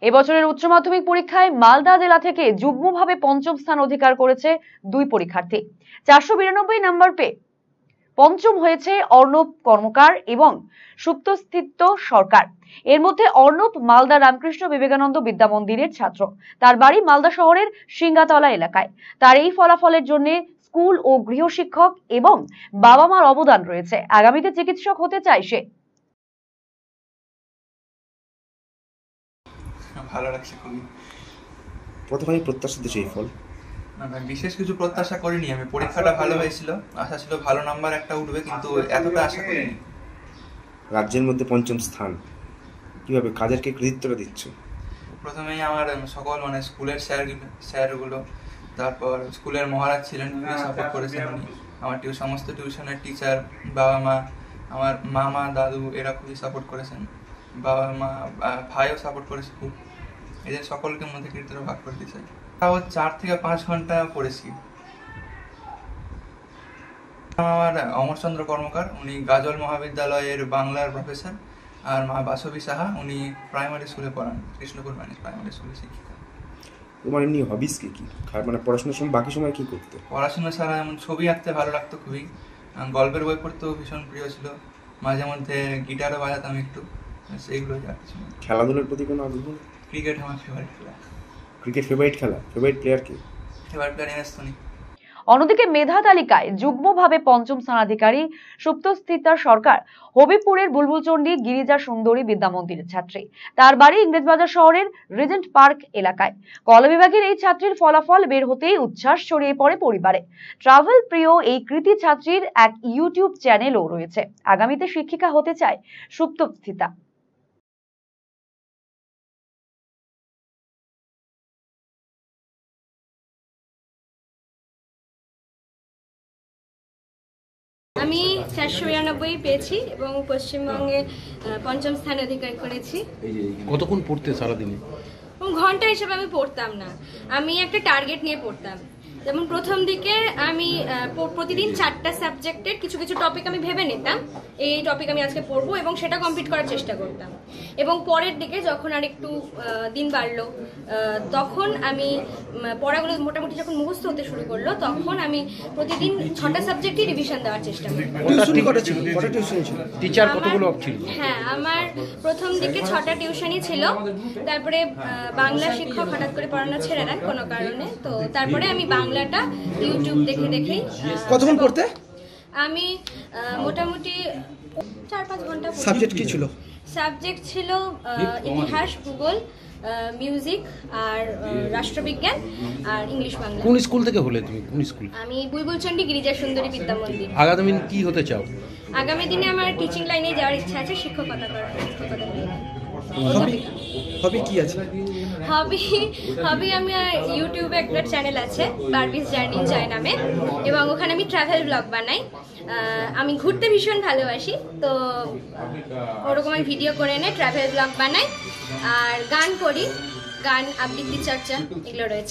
এবছরের উচ্চ মাধ্যমিক পরীক্ষায় মালদা জেলা থেকে যুগ্মভাবে পঞ্চম স্থান অধিকার করেছে দুই পরীক্ষার্থী। 492 নম্বর পেয়ে পঞ্চম হয়েছে অর্ণব কর্মকার এবং সুপ্তস্থিত সরকার। এর মধ্যে অর্ণব মালদা রামকৃষ্ণ বিবেকানন্দ বিদ্যা মন্দিরের ছাত্র। তার বাড়ি মালদা শহরের সিঙ্গাতলা এলাকায়। তার এই ফলাফলের জন্য স্কুল ও গৃহশিক্ষক এবং বাবা মার অবদান রয়েছে। আগামীতে চিকিৎসক হতে চায় সে। ভালো লাগছে খুবই। প্রথমে প্রত্যাশিত সেই ফল বিশেষ কিছু প্রত্যাশা করিনি আমি। পরীক্ষাটা ভালো হয়েছিল, আশা ছিল ভালো নাম্বার একটা উঠবে, কিন্তু এতটা আশা করিনি। রাজ্যের মধ্যে পঞ্চম স্থান, কিভাবে কাদেরকে কৃতিত্বটা দিচ্ছ? প্রথমেই আমার সকল স্কুলের স্যারগুলো, তারপর স্কুলের মহারাজ ছিলেন, খুবই সাপোর্ট করেছেন উনি। আমার সমস্ত টিউশনের টিচার, বাবা মা, আমার মামা দাদু এরা খুবই সাপোর্ট করেছেন। বাবা মা ভাইও সাপোর্ট করেছে খুব। এদের সকলকে মধ্যে কৃতিত্ব ভাগ করতে চাই। তাও 4 থেকে 5 ঘন্টা পড়েছি। আমার অমরচন্দ্র কর্মকার, উনি গাজল মহাবিদ্যালয়ের বাংলার প্রফেসর। আর মা বাসবী সাহা, উনি প্রাইমারি স্কুলে পড়ান, কৃষ্ণপুর প্রাইমারি স্কুলে শিক্ষিকা। তোমার এমনি হবিস কি? পড়াশোনার সময় বাকি সময় কি করতে? পড়াশোনা ছাড়া এমন ছবি আঁকতে ভালো লাগতো খুবই, গল্পের বই পড়তেও ভীষণ প্রিয় ছিল, মাঝে মধ্যে গিটারও বাজাতাম একটু, সেইগুলোই আর কিছু। খেলাধুলার প্রতি কোনো আগ্রহ? ক্রিকেট আমার ফেভারিট খেলা। ক্রিকেট ফেভারিট খেলা? ফেভারিট প্লেয়ার কে? Favourite player M S Dhoni. অন্যদিকে মেধা তালিকায় যুগ্মভাবে পঞ্চম স্থানাধিকারী সুপ্তস্থিতা সরকার হবিপুরের বুলবুলচন্ডী গিরিজা সুন্দরী বিদ্যা মন্দিরের ছাত্রী। তার বাড়ি ইংরেজবাজার শহরের রিজেন্ট পার্ক এলাকায়। কলা বিভাগের এই ছাত্রীর ফলাফল বের হতেই উচ্ছ্বাস ছড়িয়ে পড়ে পরিবারে। ট্রাভেল প্রিয় এই কৃতি ছাত্রীর এক ইউটিউব চ্যানেলও রয়েছে। আগামীতে শিক্ষিকা হতে চায় সুপ্তস্থিতা। আমি 492 পেয়েছি এবং পশ্চিমবঙ্গে পঞ্চম স্থান অধিকার করেছি। কতক্ষণ পড়তে সারাদিনে? ঘন্টা হিসেবে আমি পড়তাম না, আমি একটা টার্গেট নিয়ে পড়তাম। যেমন প্রথম দিকে আমি প্রতিদিন 4টা সাবজেক্টের কিছু কিছু টপিক আমি ভেবে নিতাম, এই টপিক আমি আজকে পড়বো, এবং সেটা কমপ্লিট করার চেষ্টা করতাম। এবং পরের দিকে যখন আর একটু দিন বাড়লো, তখন আমি পড়াগুলো মোটামুটি যখন মুখস্থ হতে শুরু করলো, তখন আমি প্রতিদিন 6টা সাবজেক্টই রিভিশন দেওয়ার চেষ্টা করতাম। টিচার কতগুলো ছিল? হ্যাঁ, আমার প্রথম দিকে 6টা টিউশনই ছিল। তারপরে বাংলা শিক্ষক হঠাৎ করে পড়ানো ছেড়ে দেন কোনো কারণে, তো তারপরে আমি বাংলাটা ইউটিউব দেখেই। কতক্ষণ পড়তে? আমি মোটামুটি 4-5 ঘন্টা। সাবজেক্ট কি ছিল? সাবজেক্ট ছিল ইতিহাস, ভূগোল, মিউজিক আর রাষ্ট্রবিজ্ঞান আর ইংলিশ বাংলা। কোন স্কুল থেকে হলে তুমি? কোন স্কুল? আমি বুলবুলচন্ডী গিরিজা সুন্দরী বিদ্যা মন্দির। আগামী দিন কি হতে চাও? আগামী দিনে আমার টিচিং লাইনে যাওয়ার ইচ্ছা আছে, শিক্ষকতা করার। হবি কি আছে? হবি আমি ইউটিউবে একটা চ্যানেল আছে, বারবিস জার্নি জয় নামে, এবং ওখানে আমি ট্রাভেল ব্লগ বানাই। আমি ঘুরতে ভীষণ ভালোবাসি, তো ওরকম আমি ভিডিও করে এনে ট্রাভেল ব্লগ বানাই। আর গান করি, গান, আবৃত্তি চর্চা এগুলো রয়েছে।